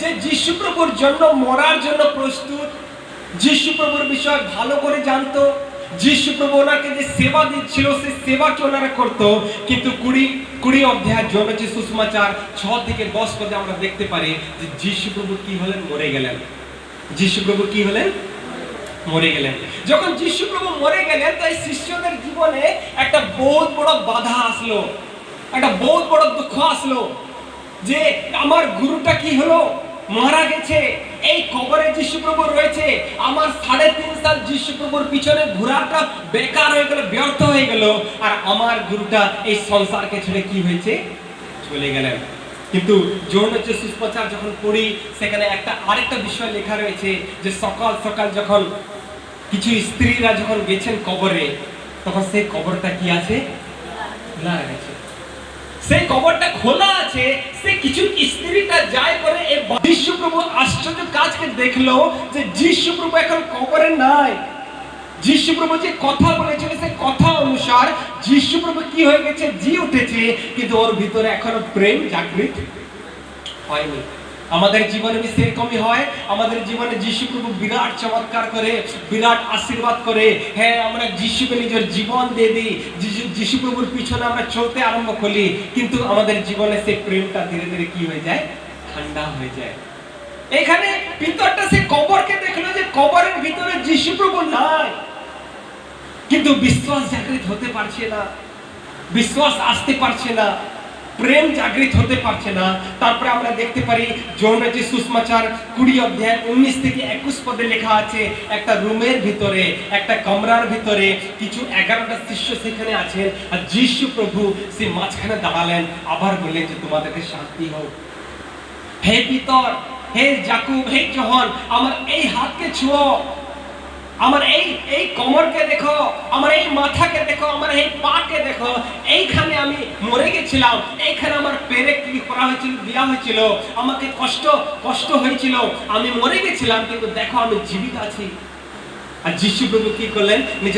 যে যিশু প্রভুর জন্য মরার জন্য প্রস্তুত, যিশু প্রভুর বিষয় ভালো করে জানতো, যিশু প্রভু ওনাকে যে সেবা দিচ্ছিল সেই সেবাকে ওনারা করতো। কিন্তু কুড়ি অধ্যায় জন যে সুসমাচার 6 থেকে 10 পদে আমরা দেখতে পারি যে যিশু প্রভু কি হলেন, মরে গেলেন। যিশু প্রভু কি হলেন, মরে গেলেন। যখন যিশু প্রভু মরে গেলেন তাই শিষ্যদের জীবনে একটা বহুত বড় বাধা আসলো, একটা বহুত বড় দুঃখ আসলো যে আমার গুরুটা কি হলো, মারা গেছে, এই কবরে যিশু প্রভু রয়েছে, আমার 3.5 সাল যিশু প্রভুর পিছনে ঘোরাটা বেকার হয়ে গেল, ব্যর্থ হয়ে গেল, আর আমার গুরুটা এই সংসারকে ছেড়ে কি হয়েছে, চলে গেলেন। কিন্তু যৌন যে সুসমাচার যখন পড়ি সেখানে আরেকটা বিষয় লেখা রয়েছে যে সকাল সকাল যখন কিছু স্ত্রীরা যখন গেছেন কবরে, তখন সেই কবরটা কি আছে, খোলা আছে। সেই কবরটা খোলা আছে, সে কিছু স্ত্রীটা যায় করে যিশু প্রভু আশ্চর্য কাজকে দেখলো যে যিশু প্রভু এখন কবরে নাই। যিশু প্রভু যে কথা বলেছিল সেই কথা অনুসার যিশু প্রভু কি হয়ে গেছে, জি উঠেছে, কিন্তু ওর ভিতরে এখনো প্রেম জাগৃত হয়নি। আমাদের জীবনে কি সেরকমই হয়? আমাদের জীবনে যিশু প্রভু বিরাট চমৎকার করে, বিরাট আশীর্বাদ করে, হ্যাঁ আমরা যিশুকে নিজের জীবন দিয়ে দিই, যিশু প্রভুর পিছনে আমরা চলতে আরম্ভ করি, কিন্তু আমাদের জীবনে সেই প্রেমটা ধীরে ধীরে কি হয়ে যায়, ঠান্ডা হয়ে যায়। এখানে পিতরটা সে কবরকে দেখলো যে কবরের ভিতরে যিশু প্রভু নাই, কিন্তু বিশ্বাস জাগৃত হতে পারছে না, বিশ্বাস আসতে পারছে না, প্রেম জাগৃত হতে পারছে না। তারপরে আমরা দেখতে পারি যোহন্না যে সুসমাচার 20 অধ্যায় 19 থেকে 21 পদে লেখা আছে, একটা রুমের ভিতরে, একটা কমরার ভিতরে কিছু 11টা শিষ্য সেখানে আছেন, আর যিশু প্রভু সেই মাঝখানে দাঁড়ালেন, আবার বললেন যে তোমাদেরকে শান্তি হোক। হে পিতর, হে যাকুব, হে যোহন, আমার এই হাতকে ছুঁয়ো, আমার এই কোমরকে দেখো, আমার এই মাথাকে দেখো, আমার এই পাকে দেখো, এইখানে আমি মরে গেছিলাম, এইখানে আমার পেরে কি করা হয়েছিল, দেওয়া হয়েছিল, আমাকে কষ্ট হয়েছিল, আমি মরে গেছিলাম, কিন্তু দেখো আমি জীবিত আছি। আর যিশু প্রভু কি করলেন, নিজের